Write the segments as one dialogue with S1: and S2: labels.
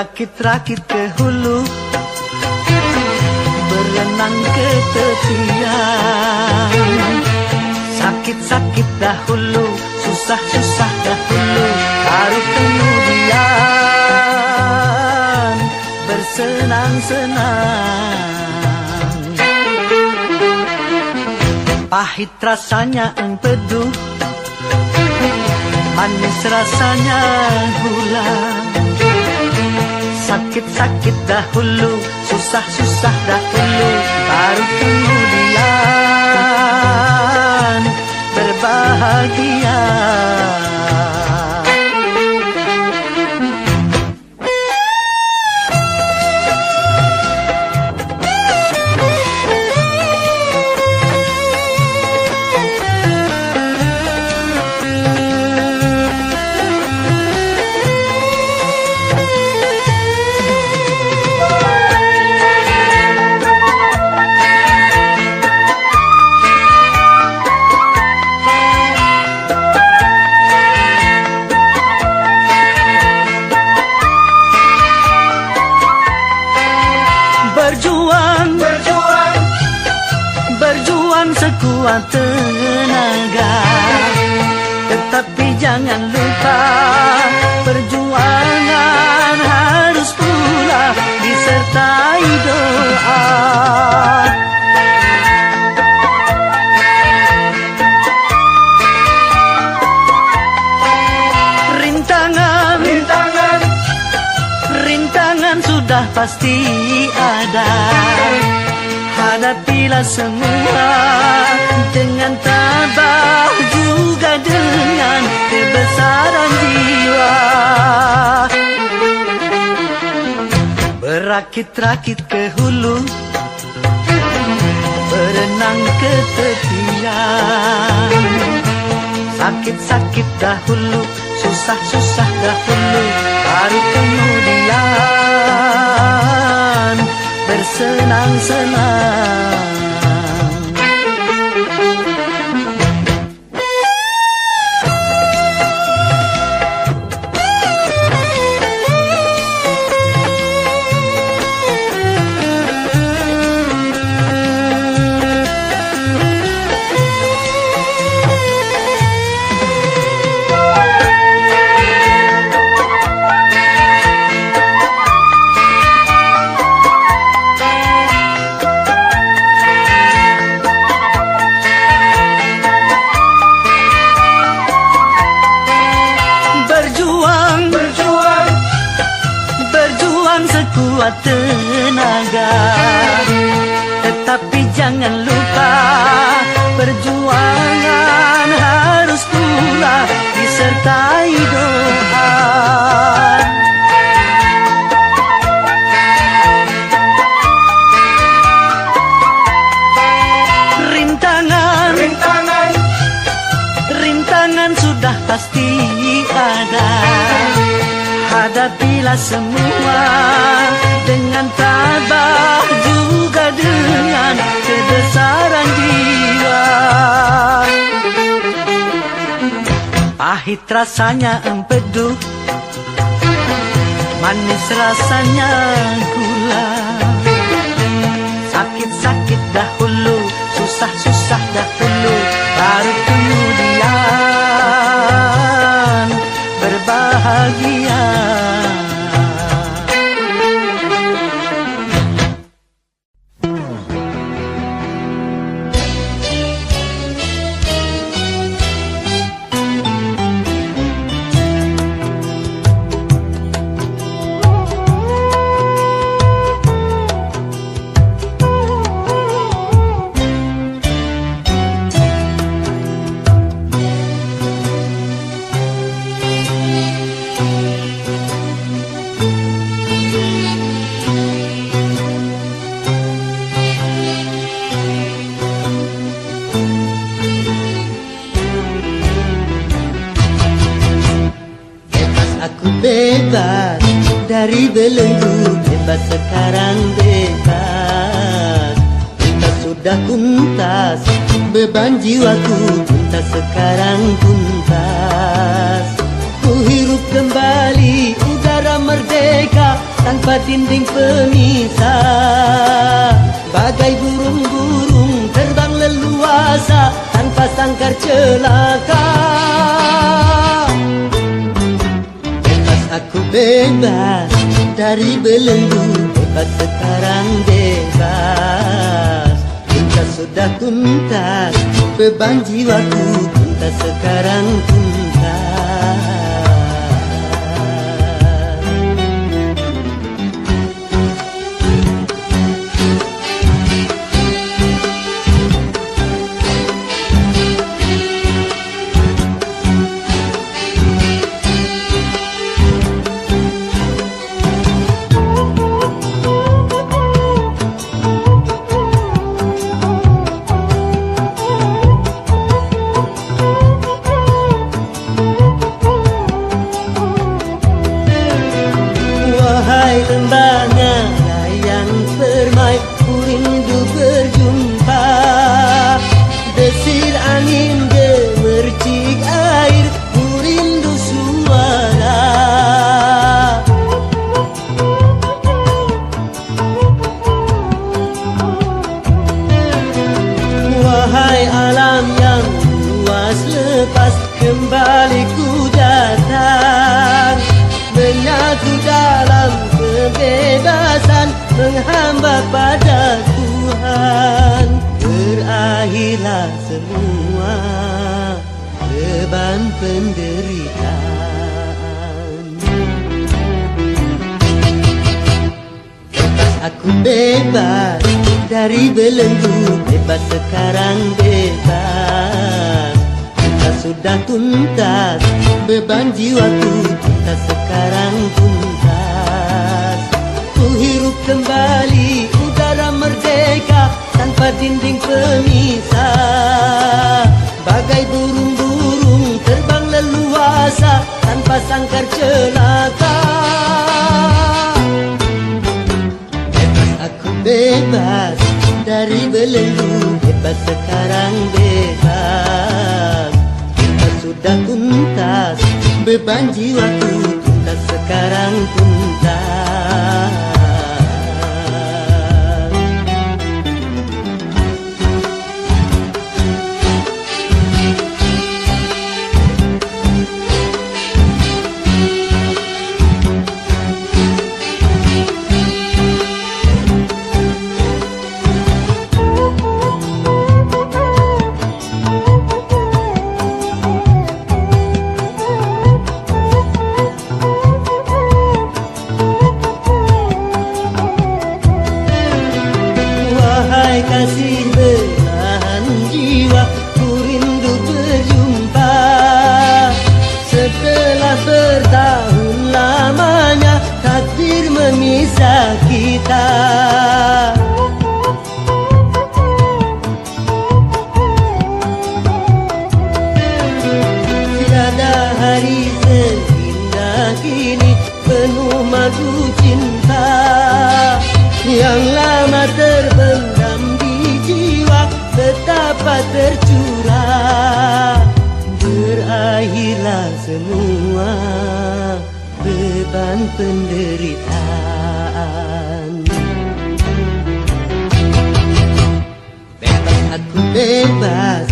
S1: Berakit-rakit ke hulu, berenang ke tepian. Sakit-sakit dahulu, susah-susah dahulu, baru kemudian bersenang-senang. Pahit rasanya empedu, manis rasanya gula. Sakit-sakit dahulu, susah-susah dahulu, baru kemudian berbahagia. Sekuat tenaga, tetapi jangan lupa perjuangan harus pula disertai doa. Rintangan sudah pasti ada. Hadapilah semua dengan tabah, juga dengan kebesaran jiwa. Berakit-rakit ke hulu, berenang ke tepian. Sakit-sakit dahulu, susah-susah dahulu, baru kemudian bersenang-senang. Sekuat tenaga, tetapi jangan lupa perjuangan harus pula disertai doa. Rintangan sudah pasti ada. Hadapilah semua dengan tabah, juga dengan kebesaran jiwa. Pahit rasanya empedu, manis rasanya gula. Sakit-sakit dahulu, susah-susah dahulu, baru kemudian berbahagia. Bebas dari belenggu, bebas sekarang bebas. Tuntas sudah kuntas, beban jiwaku tuntas sekarang tuntas. Ku hirup kembali udara merdeka, tanpa dinding pemisah. Bagai burung-burung terbang leluasa tanpa sangkar celaka. Bebas aku bebas dari belenggu, bebas sekarang bebas. Tuntas sudah tuntas, beban jiwaku tuntas sekarang tuntas. Lembahnya layang permai, ku rindu berjumpa. Desir angin gemercik air, ku rindu suara. Wahai alam yang luas lepas, kembali ku datang, menyatu dalam kebebasan, menghamba pada Tuhan. Berakhirlah semua beban penderitaan. Bebas aku bebas dari belenggu, bebas sekarang bebas. Tuntas sudah tuntas, beban jiwaku tuntas sekarang tuntas. Ku hirup kembali udara merdeka tanpa dinding pemisah. Bagai burung-burung terbang leluasa tanpa sangkar celaka. Bebas aku bebas dari belenggu, bebas sekarang bebas. Tuntas sudah tuntas, beban jiwaku tuntas sekarang tuntas. Kasih belahan jiwa, ku rindu berjumpa. Setelah bertahun lamanya takdir memisah kita. Tiada hari seindah kini penuh madu cinta yang lama terbendam di jiwa, betapa tercurah. Berakhirlah semua beban penderitaan. Bebas aku bebas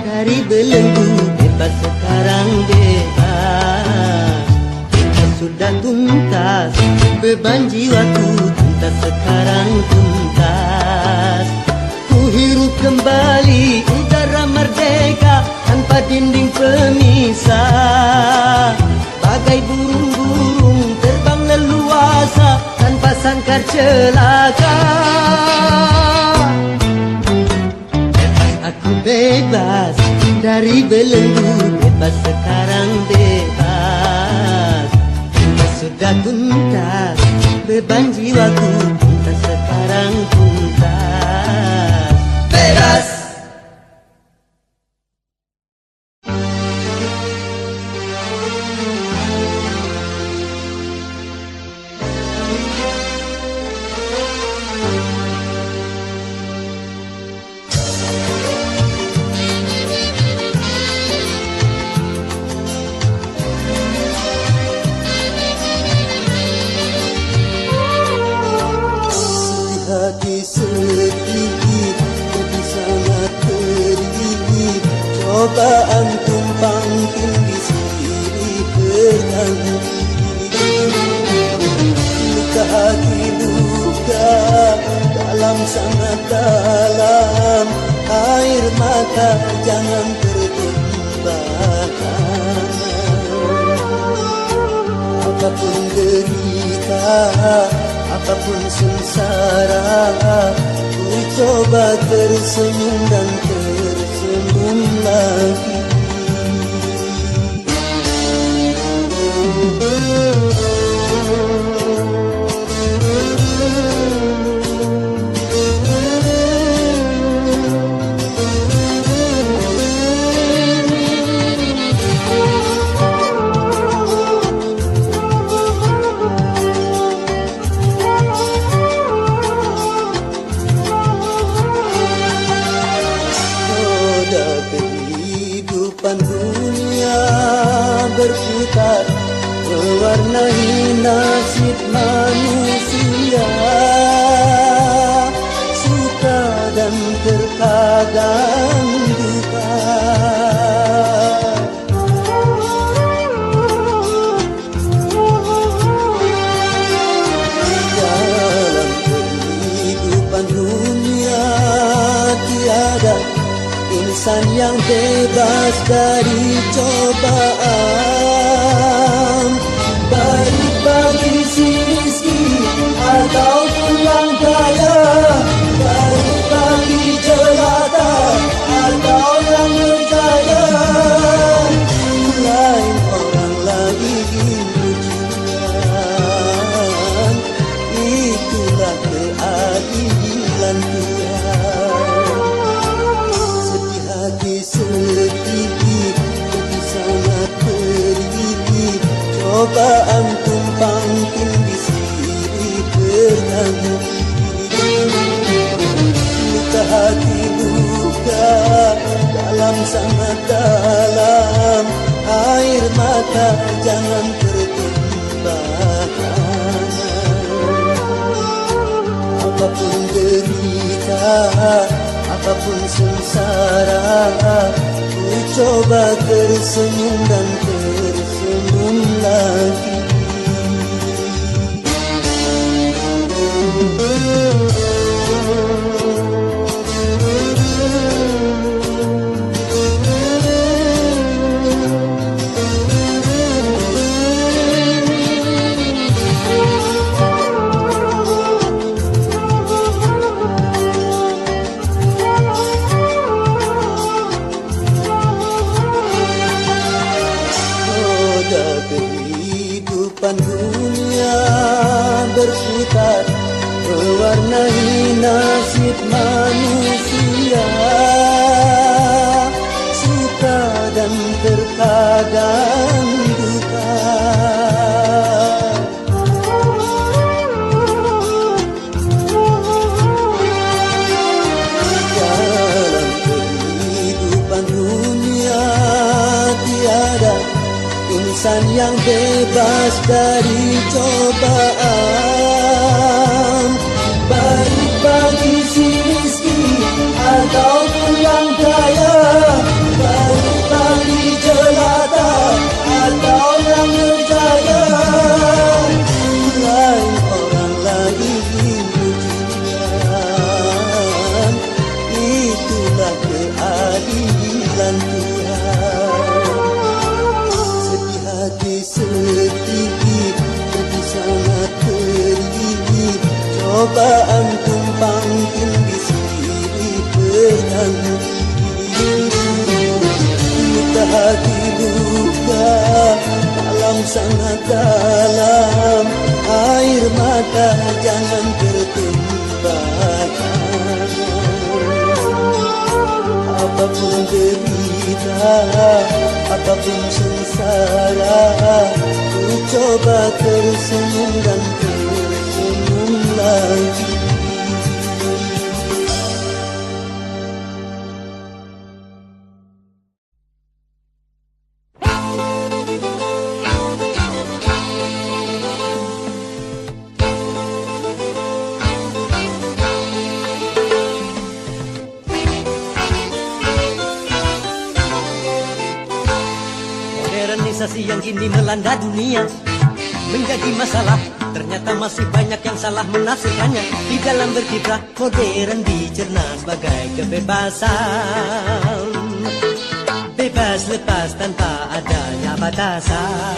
S1: dari belenggu, bebas sekarang bebas. Tuntas sudah tuntas, beban jiwaku tuntas sekarang tuntas. Ku hirup kembali udara merdeka tanpa dinding pemisah. Bagai burung-burung terbang leluasa tanpa sangkar celaka. Bebas aku bebas dari belenggu, bebas sekarang bebas. Tuntas sudah tuntas, beban jiwaku tuntas sekarang tuntas. Bebas. cobaan tumpang tindih silih berganti. Luka hati luka dalam sangat dalam, air mata jangan tertumpahkan. Apapun derita, apapun sengsara, ku coba tersenyum dan tersenyum lagi. Dunia berputar mewarnai nasib manusia, suka dan terkadang duka. Dalam kehidupan dunia tiada insan yang bebas dari cobaan, baik bagi si miskin ataupun yang kaya, baik bagi jelata atau yang berjaya. Lain orang lagi ujian, itulah keadilan Tuhan. Sedih, sedih sangat pedih, cobaan tumpang tindih silih berganti. Luka hati luka dalam sangat dalam, air mata jangan tertumpahkan. Apapun derita, apapun sengsara, ku coba tersenyum dan tersenyum lagi. Kehidupan dunia berputar mewarnai nasib manusia, suka dan terkadang duka. Dalam kehidupan dunia tiada insan yang bebas dari cobaan, baik bagi si miskin ataupun yang kaya, baik bagi jelata atau yang berjaya. Lain orang lagi ujian, itulah keadilan Tuhan. Sedih, sedih sangat pedih, cobaan tumpang tindih silih berganti. Luka hati luka dalam sangat dalam, air mata jangan tertumpahkan. Apapun derita, apapun sengsara, ku coba tersenyum dan tersenyum lagi. Modernisasi yang kini melanda dunia menjadi masalah. Ternyata masih banyak yang salah menafsirkannya. Di dalam berkiprah modern dicerna sebagai kebebasan, bebas lepas tanpa adanya batasan.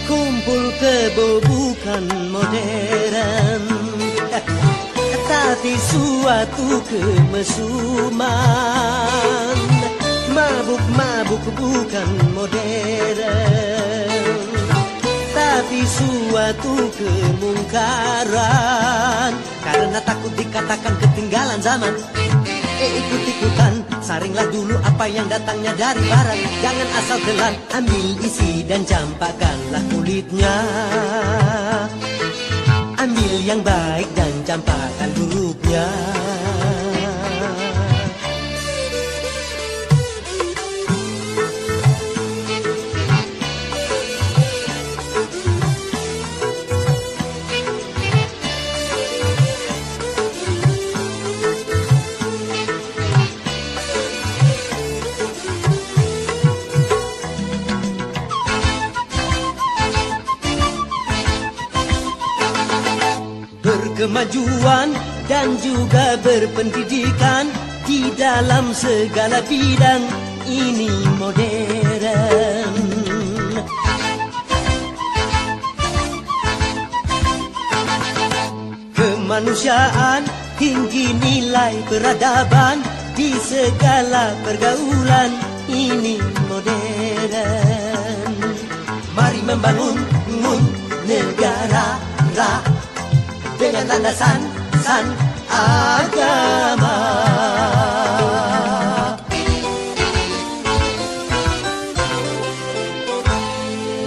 S1: Kumpul kebo bukan modern, tapi suatu kemesuman. Mabuk-mabuk bukan modern, tapi suatu kemungkaran. Karena takut dikatakan ketinggalan zaman, ikut-ikutan, saringlah dulu apa yang datangnya dari barat. Jangan asal telan, ambil isi dan campakkanlah kulitnya. Ambil yang baik dan campakkan buruknya. Kemajuan dan juga berpendidikan di dalam segala bidang ini modern. Kemanusiaan, tinggi nilai peradaban di segala pergaulan ini modern. Mari membangun negara dengan landasan agama.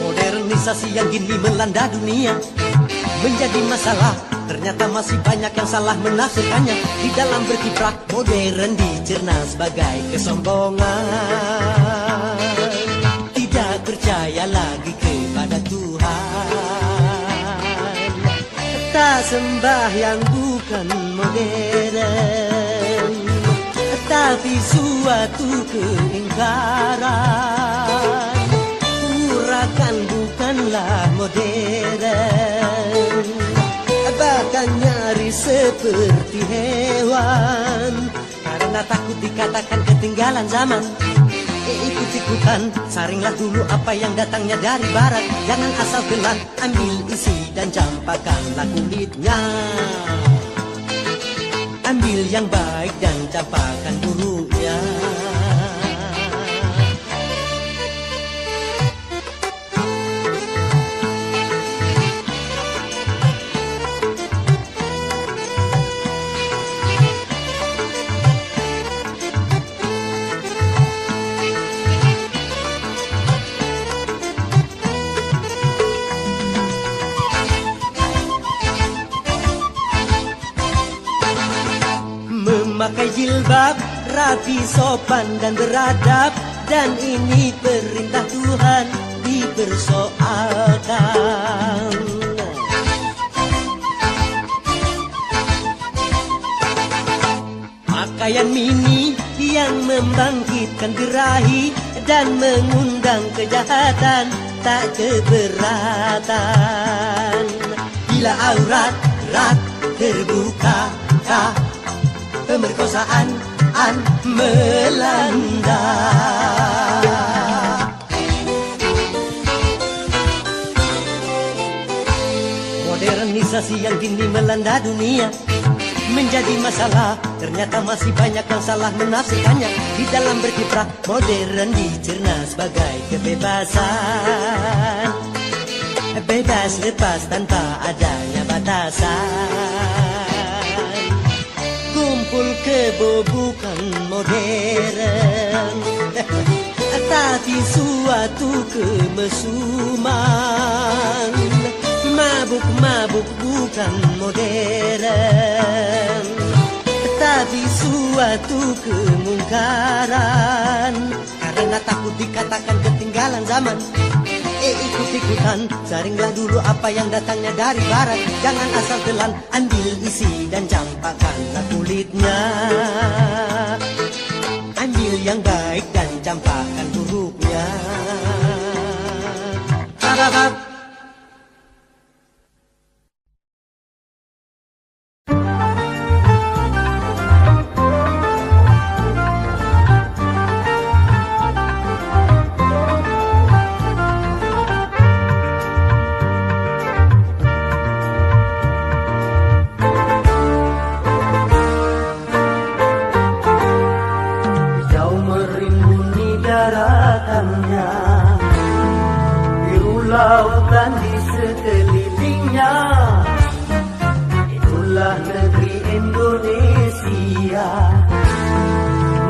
S1: Modernisasi yang kini melanda dunia menjadi masalah. Ternyata masih banyak yang salah menafsirkannya. Di dalam berkiprah modern dicerna sebagai kesombongan. Tidak percaya lagi kepada Tuhan. Tak sembah yang bukan modern, tapi suatu keingkaran. Urakan bukanlah modern, bahkan nyaris seperti hewan. Karena takut dikatakan ketinggalan zaman, ikut-ikutan, saringlah dulu apa yang datangnya dari barat. Jangan asal telan, ambil isi dan campakkanlah kulitnya. Ambil yang baik dan campakkan buruknya. Memakai jilbab, rapi, sopan dan beradab, dan ini perintah Tuhan dipersoalkan. Pakaian mini yang membangkitkan birahi dan mengundang kejahatan, tak keberatan. Bila aurat terbuka, pemerkosaan melanda. Modernisasi yang kini melanda dunia menjadi masalah. Ternyata masih banyak yang salah menafsirkannya. Di dalam berkiprah modern dicerna sebagai kebebasan, bebas lepas tanpa adanya batasan. Kumpul kebo bukan modern, tapi suatu kemesuman. Mabuk-mabuk bukan modern, tapi suatu kemungkaran. Karena takut dikatakan ketinggalan zaman, ikut-ikutan, saringlah dulu apa yang datangnya dari barat. Jangan asal telan, ambil isi dan campakkanlah kulitnya. Ambil yang baik baik dan campakkan buruknya. Tarabab.
S2: Lautan di sekelilingnya, itulah negeri Indonesia,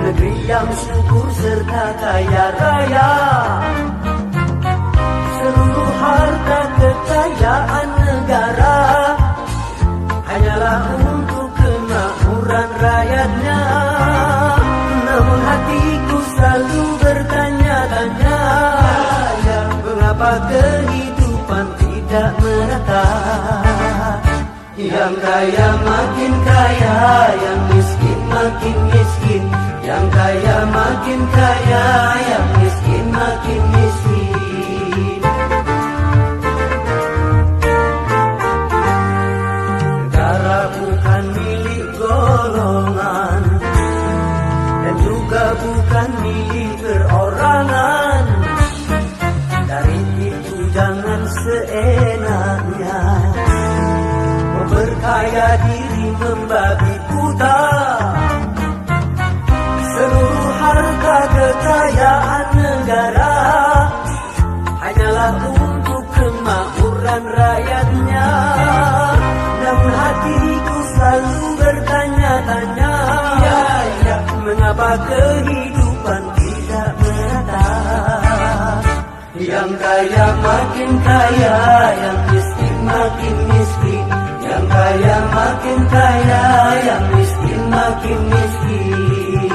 S2: negeri yang subur serta kaya raya. Seluruh harta kekayaan negara hanyalah untuk kemakmuran rakyatnya. Namun hatiku selalu bertanya-tanya, mengapa kehidupan tidak merata? Yang kaya makin kaya, yang miskin makin miskin. Yang kaya makin kaya, yang miskin makin miskin. Negara bukan milik golongan, dan juga bukan milik perorangan. Dari itu jangan seenaknya memperkaya diri membabi buta. Seluruh harta kekayaan negara hanyalah untuk kemakmuran rakyatnya. Namun hatiku selalu bertanya-tanya, mengapa kehidupan tidak merata? Yang kaya makin kaya, yang miskin makin miskin. Yang kaya makin kaya, yang miskin makin miskin.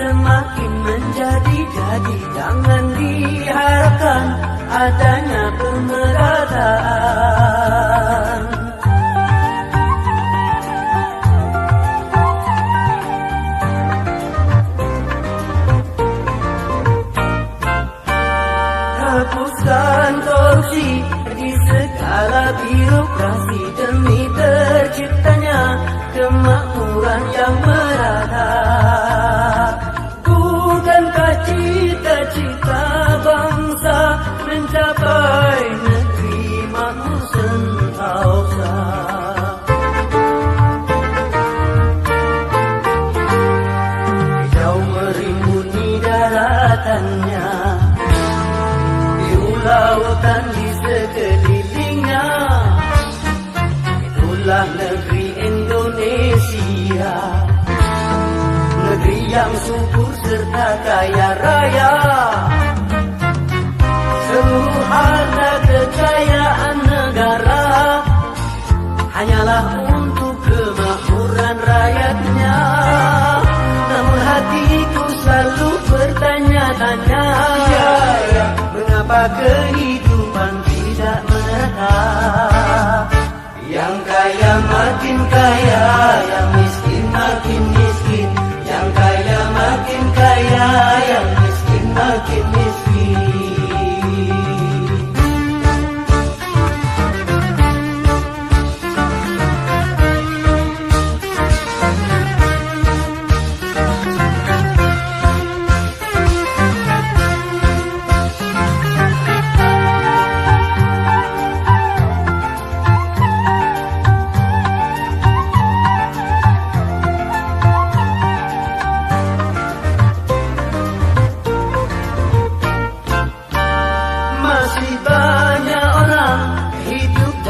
S2: Semakin menjadi-jadi, jangan diharapkan adanya pemerataan. Hapuskan korupsi di segala birokrasi demi terciptanya kemakmuran yang merata. Bukankah cita-cita bangsa mencapai negeri makmur sentosa? Hijau merimbuni daratannya, biru lautan di sekelilingnya. Itulah negeri Indonesia, negeri yang subur serta kaya raya. Seluruh harta kekayaan negara hanyalah untuk kemakmuran rakyatnya. Namun hatiku selalu bertanya-tanya, mengapa kehidupan tidak merata? Yang kaya makin kaya, yang miskin makin miskin. Yang kaya makin kaya, yang miskin makin miskin.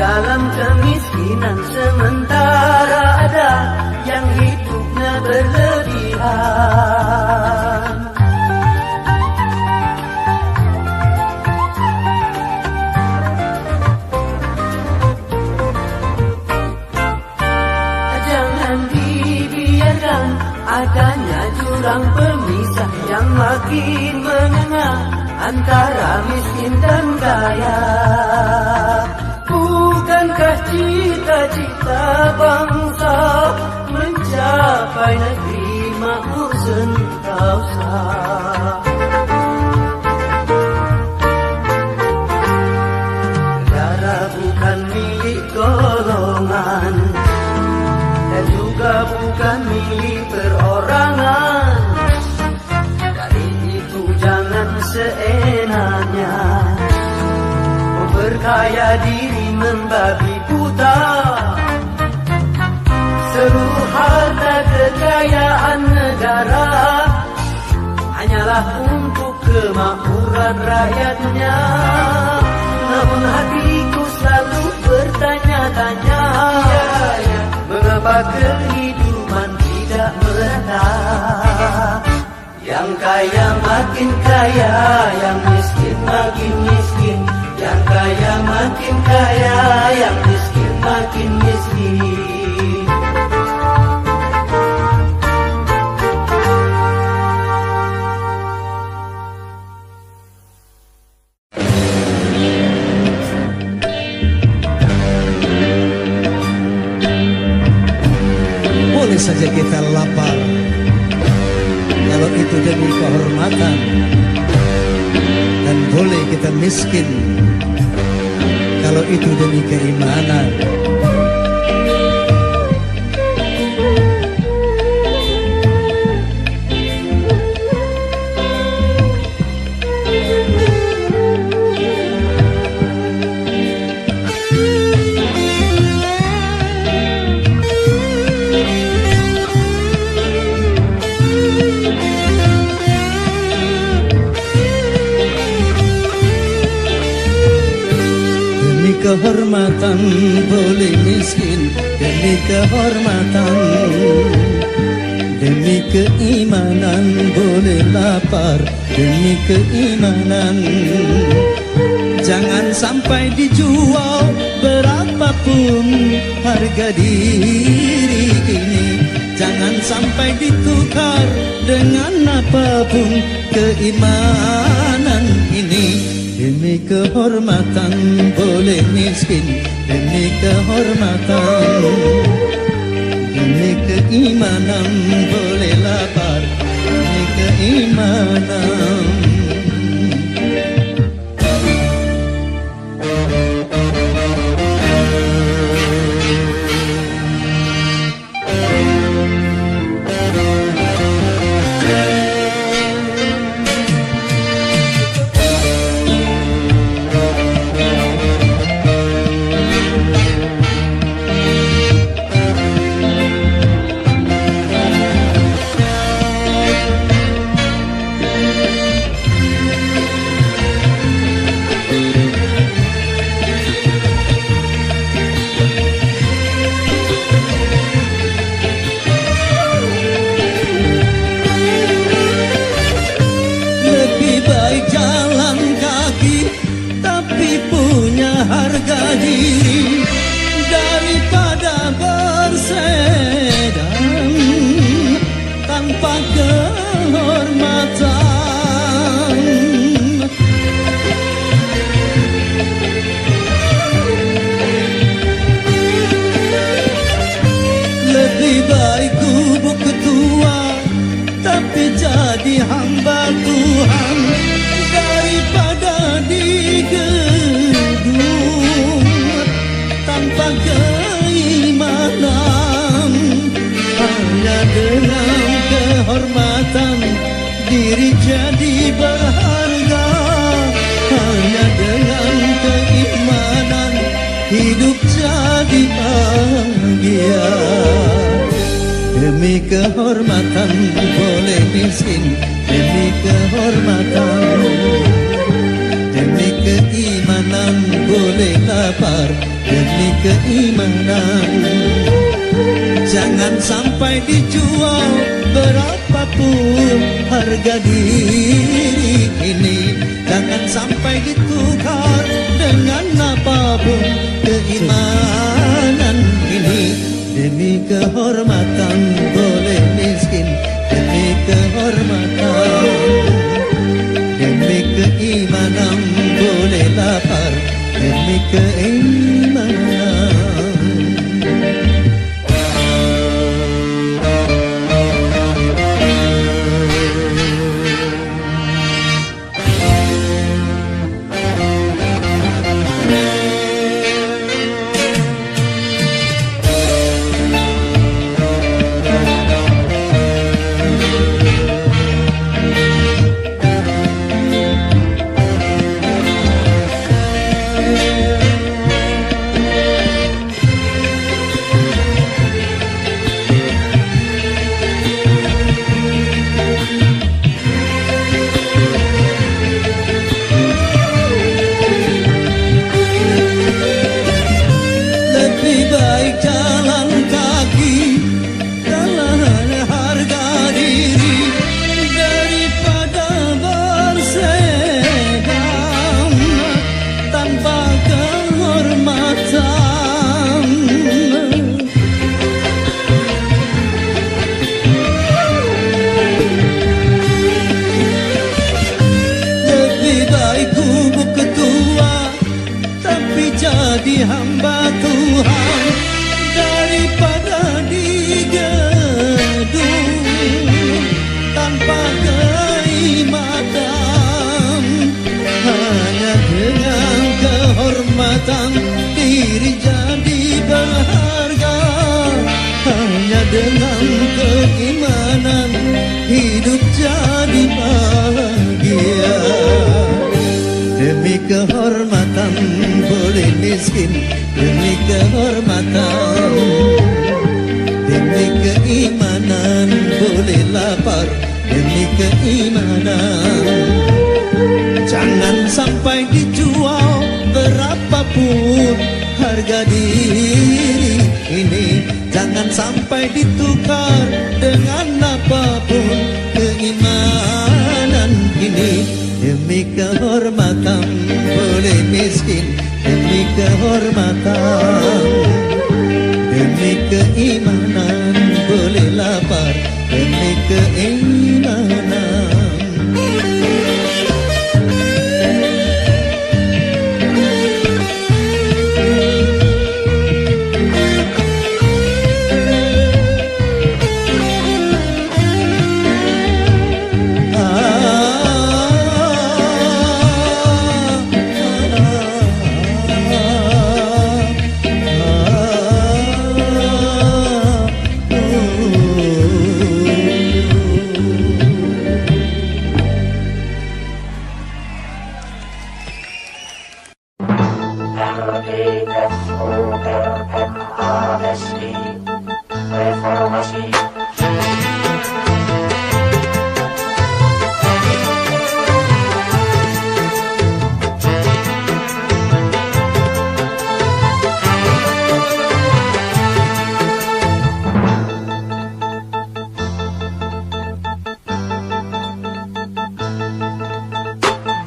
S2: dalam kemiskinan, sementara ada yang hidupnya berlebih. adanya jurang pemisah yang makin menganga antara miskin dan kaya. Bukankah cita-cita bangsa mencapai negeri makmur sentosa? Negara bukan milik golongan dan juga bukan milik perorangan. Dari itu jangan seenaknya memperkaya diri membabi buta. Seluruh harta kekayaan negara hanyalah untuk kemakmuran rakyatnya. Namun hatiku selalu bertanya-tanya, mengapa kehidupan tidak merata? Yang kaya makin kaya, yang miskin makin miskin. Yang kaya makin kaya, yang miskin makin miskin.
S3: Boleh saja kita lapar kalau itu demi kehormatan, dan boleh kita miskin kalau itu demi keimanan. Kehormatan boleh miskin demi kehormatan, demi keimanan boleh lapar demi keimanan. Jangan sampai dijual berapapun harga diri ini. Jangan sampai ditukar dengan apapun keimanan ini. Demi kehormatan boleh miskin, demi kehormatan, demi keimanan boleh lapar, demi keimanan. Harga diri daripada bersedang tanpa kehormatan. Lebih baik gubuk ketua tapi jadi hamba Tuhan daripada digedung tanpa keimanan. Hanya dengan kehormatan diri jadi berharga. Hanya dengan keimanan hidup jadi bahagia. Demi kehormatan boleh miskin, demi kehormatan, demi keimanan boleh lapar, demi keimanan. Jangan sampai dijual berapapun harga diri ini. Jangan sampai ditukar dengan apapun keimanan ini. Demi kehormatan boleh miskin, miskin demi kehormatan, demi keimanan boleh lapar demi keimanan. Jangan sampai dijual berapapun harga diri ini, jangan sampai ditukar dengan apapun keimanan ini. Demi kehormatan boleh miskin demi kehormatan, demi keimanan boleh lapar demi keimanan.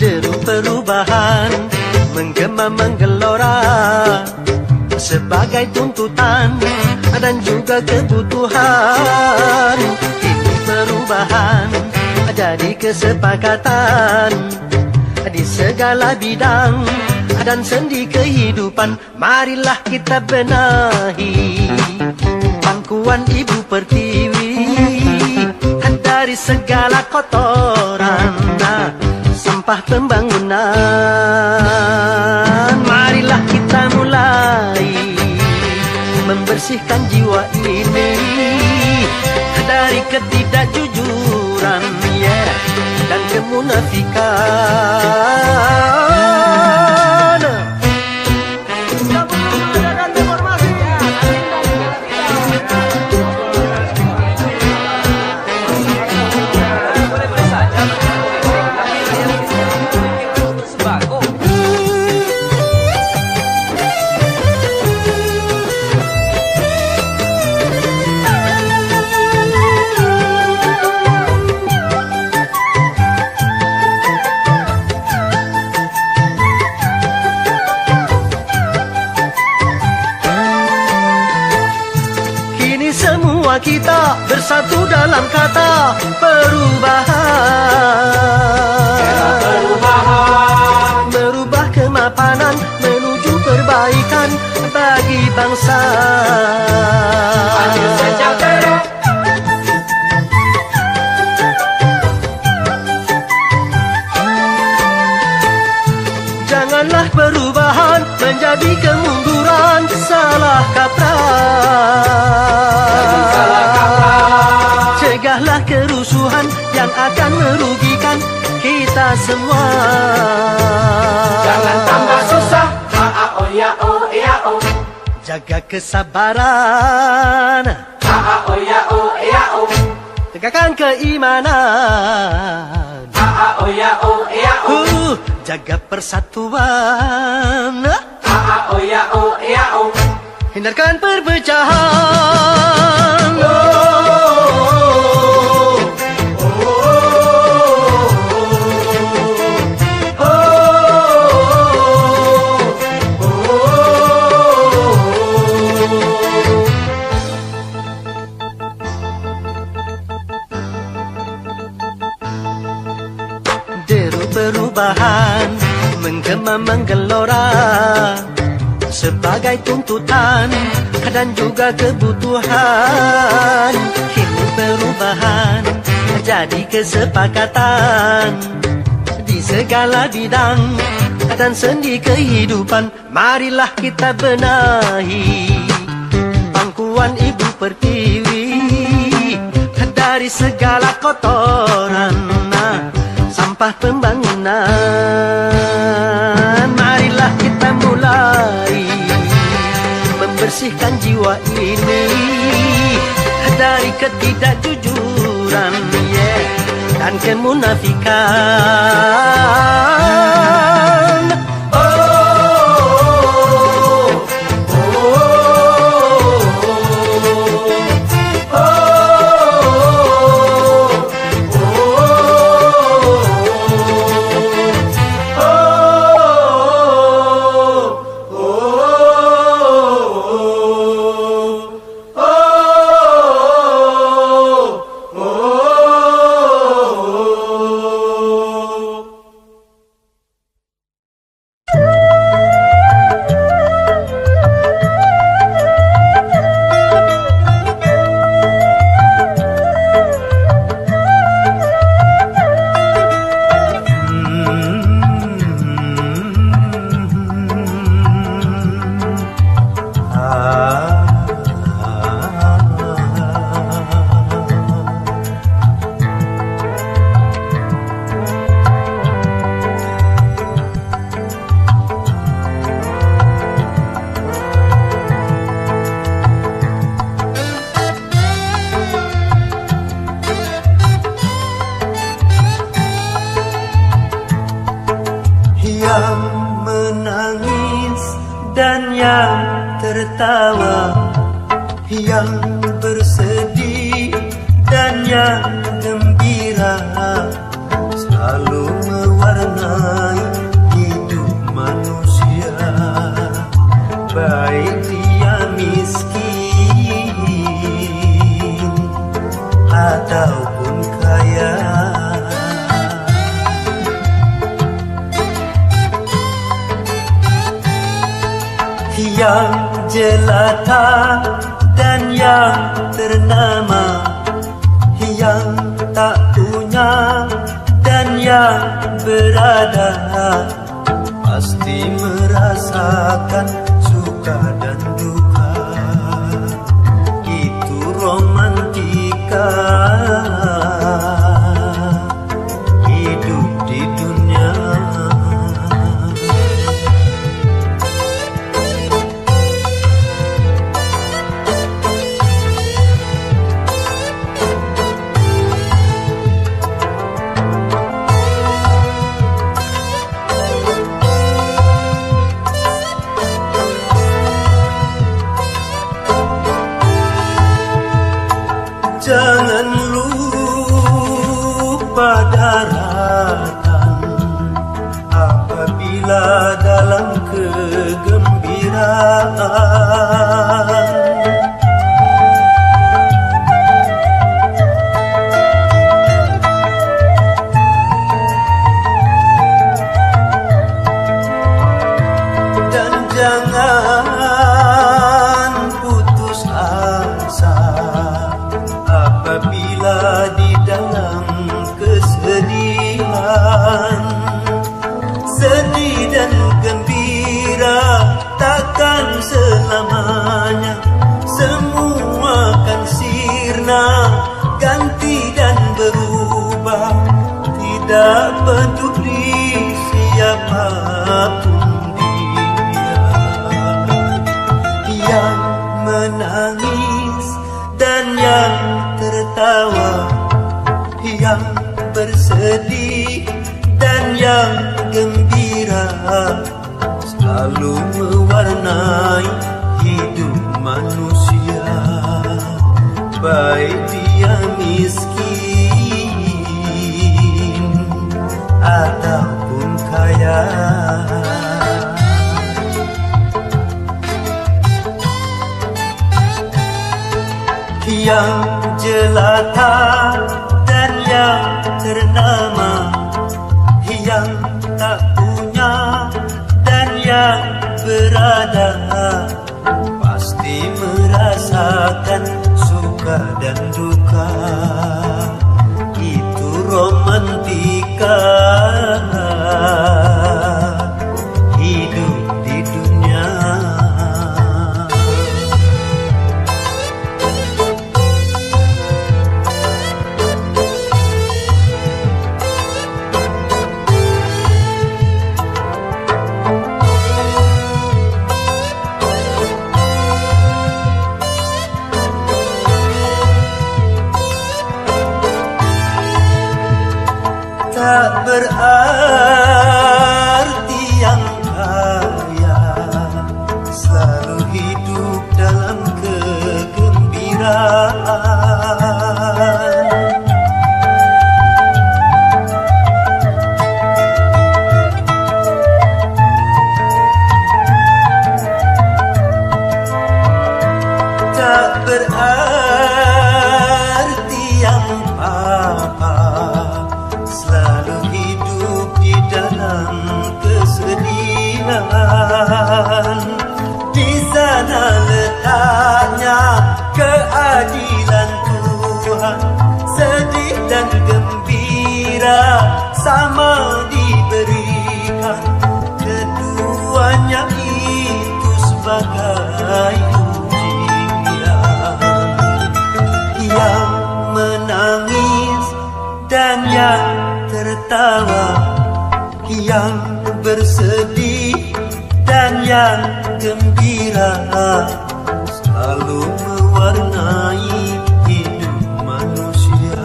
S1: Deru perubahan menggema menggelora sebagai tuntutan dan juga kebutuhan. Ini perubahan jadi kesepakatan di segala bidang dan sendi kehidupan. Marilah kita benahi pangkuan Ibu Pertiwi dari segala kotoran sampah pembangunan. Marilah kita mulai membersihkan jiwa ini dari ketidakjujuran dan kemunafikan. Semua kita bersatu dalam kata perubahan. Merubah kemapanan menuju perbaikan bagi bangsa. Adil sejahtera. Janganlah perubahan menjadi kemunduran, salah kaprah. Cegahlah kerusuhan yang akan merugikan kita semua.
S2: Jangan tambah susah. Oh ya oh ya oh.
S1: Jaga kesabaran.
S2: Oh ya oh ya oh.
S1: Tegakkan keimanan.
S2: Oh ya oh ya oh.
S1: Jaga persatuan.
S2: Oh ya oh ya oh.
S1: Hindarkan perpecahan. Deru perubahan menggema menggelora sebagai tuntutan dan juga kebutuhan. Ini perubahan jadi kesepakatan di segala bidang dan sendi kehidupan. Marilah kita benahi pangkuan Ibu Pertiwi dari segala kotoran sampah pembangunan. Marilah kita mulai bersihkan jiwa ini dari ketidakjujuran dan kemunafikan.
S3: Yang menangis dan yang tertawa, yang bersedih dan yang gembira, selalu mewarnai hidup manusia, baik dia miskin ataupun kaya. Yang jelata dan yang ternama, yang tak punya dan yang berada, pasti merasakan suka dan duka. Itu romantika hidup di dunia. Jangan lupa daratan apabila dalam kegembiraan. Dan jangan putus asa apabila di dalam kesedihan. Sedih dan gembira takkan selamanya, semua kan sirna, ganti dan berubah. Tidak peduli siapapun dia, yang menangis dan yang tertawa, yang bersedih dan yang gembira, selalu mewarnai hidup manusia, baik dia miskin ataupun kaya. Yang jelata dan yang ternama, yang tak punya dan yang berada, pasti merasakan suka dan duka. tak berarti yang kaya selalu hidup dalam kegembiraan. Tak berarti yang papa selalu hidup di dalam kesedihan. Di sana letaknya keadilan Tuhan, sedih dan gembira sama diberikan. Keduanya itu sebagai yang menangis dan yang tertawa, yang bersedih dan yang gembira, selalu mewarnai hidup manusia,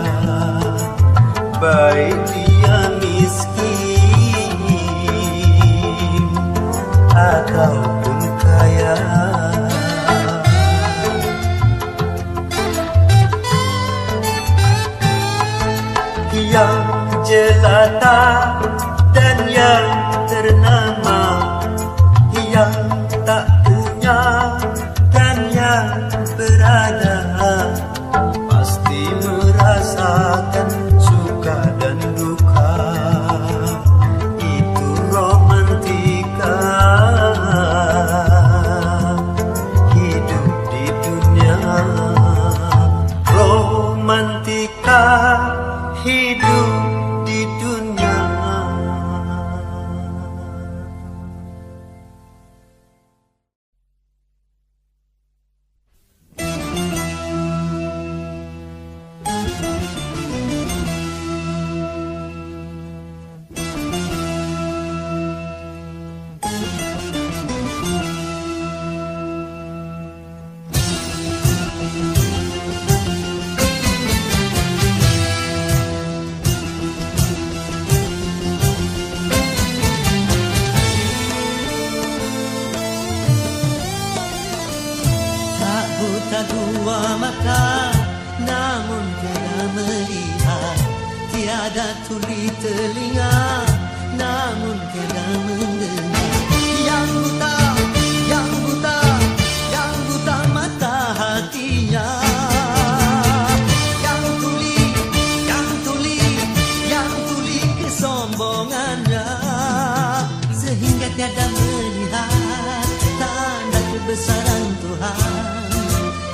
S3: baik dia miskin ataupun kaya. Yang jelata dan yang ternama, yang tak punya dan yang berada, pasti merasakan suka dan duka. Itu romantika hidup di dunia. Romantika hidup di dunia.
S1: Buta dua mata, namun tiada melihat. Tiada tuli telinga, namun tiada mendengar. Yang buta, yang buta, yang buta mata hatinya. Yang tuli, yang tuli, yang tuli kesombongannya. Sehingga tiada melihat tanda kebesaran Tuhan,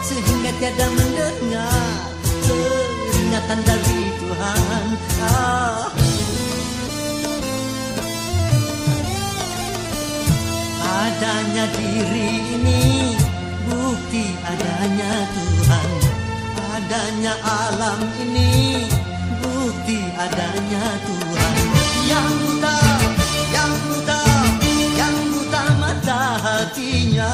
S1: sehingga tiada mendengar peringatan dari Tuhan. Adanya diri ini bukti adanya Tuhan. Adanya alam ini bukti adanya Tuhan. Yang buta, yang buta, yang buta mata hatinya.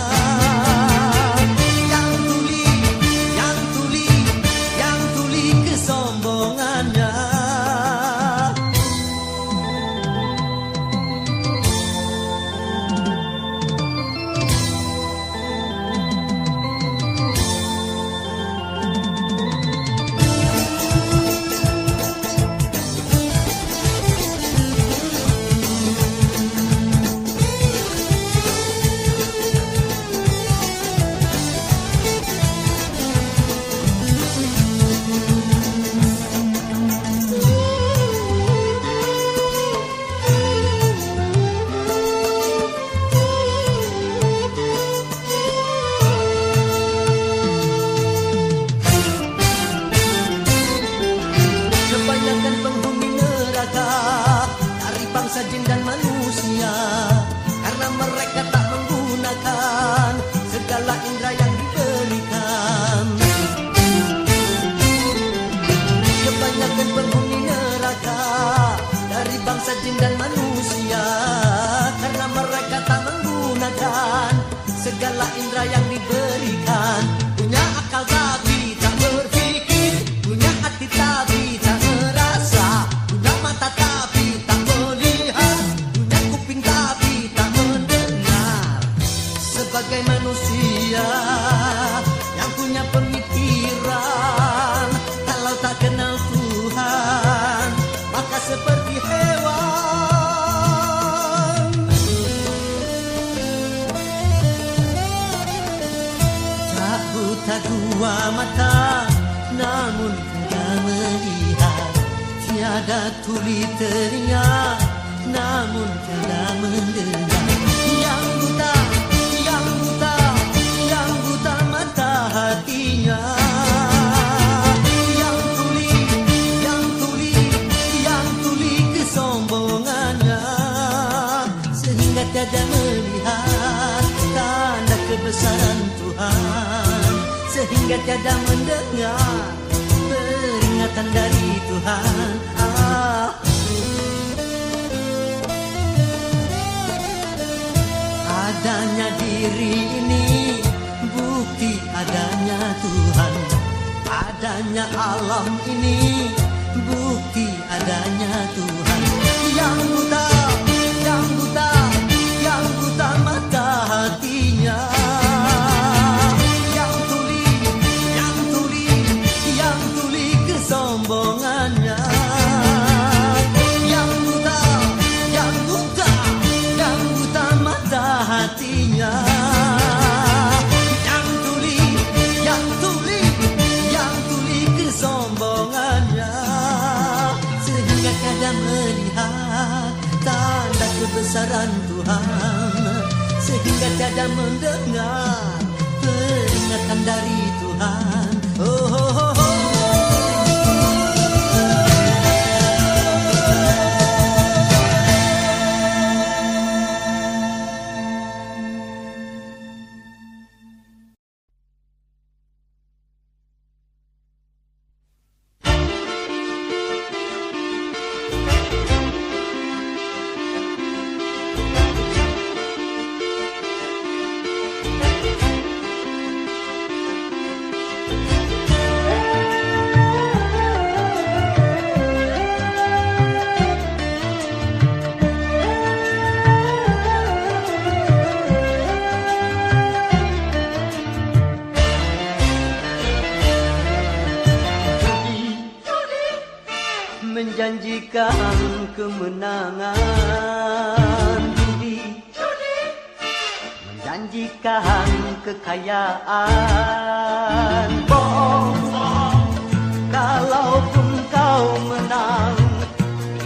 S1: mata namun tiada melihat, tiada tuli telinga namun tiada mendengar. Yang buta, yang buta, yang buta mata hatinya, yang tuli, yang tuli, yang tuli kesombongannya, sehingga tiada melihat tanda kebesaran Tuhan, sehingga tiada mendengar peringatan dari Tuhan. Adanya diri ini bukti adanya Tuhan, adanya alam ini bukti adanya Tuhan. Yang buta, yang buta, yang buta mata hatinya, yang tuli, yang tuli, yang tuli kesombongannya, yang buta, yang buta, yang buta mata hatinya, yang tuli, yang tuli, yang tuli kesombongannya, sehingga tiada melihat tanda kebesaran Tuhan, sehingga tiada mendengar peringatan dari Tuhan. Oh, oh, oh, oh. Menjanjikan kemenangan, judi menjanjikan kekayaan, bohong. Kalaupun kau menang,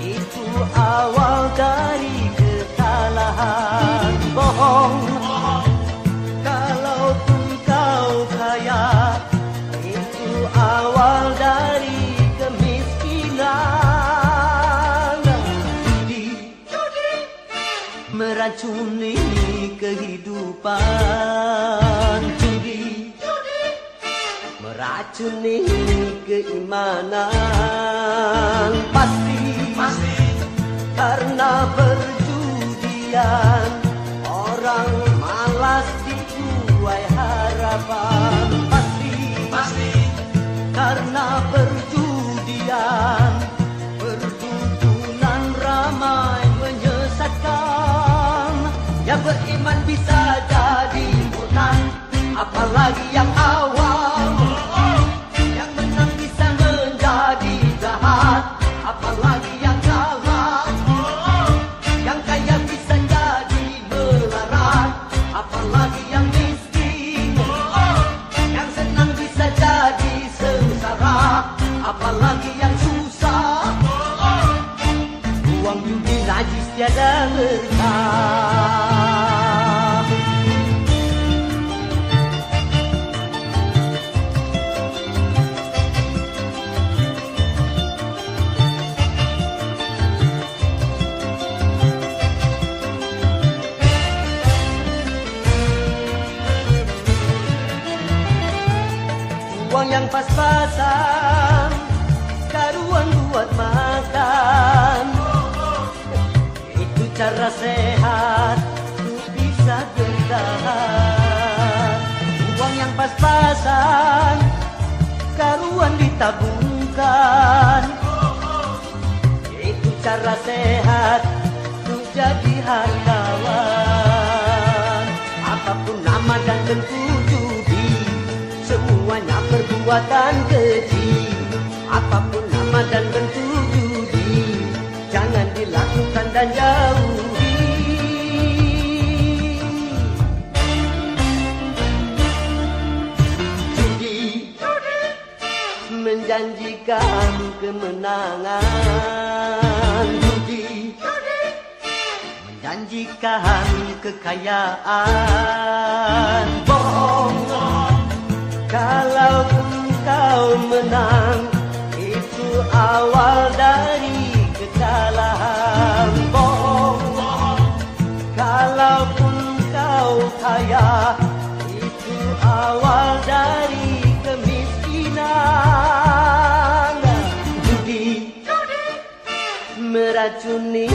S1: itu awal dari kesalahan, bohong. Kalaupun kau kaya, itu awal dari meracuni kehidupan, judi meracuni keimanan, pasti karena perjudian orang malas dituai harapan, pasti karena perjudian perdukunan ramai menyesatkan. Yang beriman bisa jadi munafik, apalagi yang awam. Yang menang bisa menjadi jahat, apalagi yang kalah. Yang kaya bisa jadi melarat, apalagi yang miskin. Yang senang bisa jadi sengsara, apalagi yang susah. Uang judi najis tiada berkah. Uang yang pas-pasan, karuan buat makan, itu cara sehat untuk bisa bertahan. Uang yang pas-pasan, karuan ditabungkan, itu cara sehat untuk jadi hartawan. Apapun nama dan bentuk judi, semuanya perbuatan keji. Apapun nama dan bentuk judi, jangan dilakukan dan jauhi. Judi kemenangan. Judi menjanjikan kekayaan. Bohong, kalau kau menang, itu awal dari kekalahan. Bohong, kalaupun kau kaya, itu awal dari kemiskinan. Judi meracuni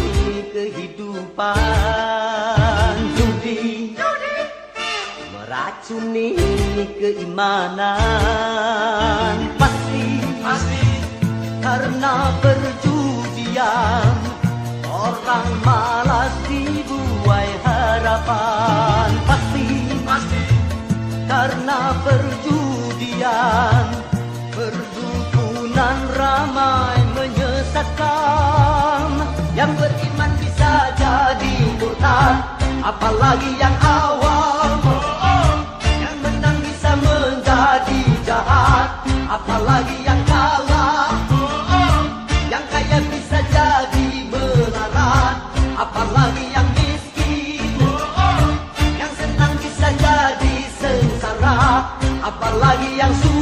S1: kehidupan. Judi meracuni keimanan. Pasti karena perjudian, orang malas dibuai harapan. Pasti karena perjudian, perdukunan ramai menyesatkan. Yang beriman bisa jadi murtad, apalagi yang awam. Yang menang bisa menjadi jahat, apalagi yang kalah. Yang kaya bisa jadi melarat, apalagi yang miskin. Yang senang bisa jadi sengsara, apalagi yang susah.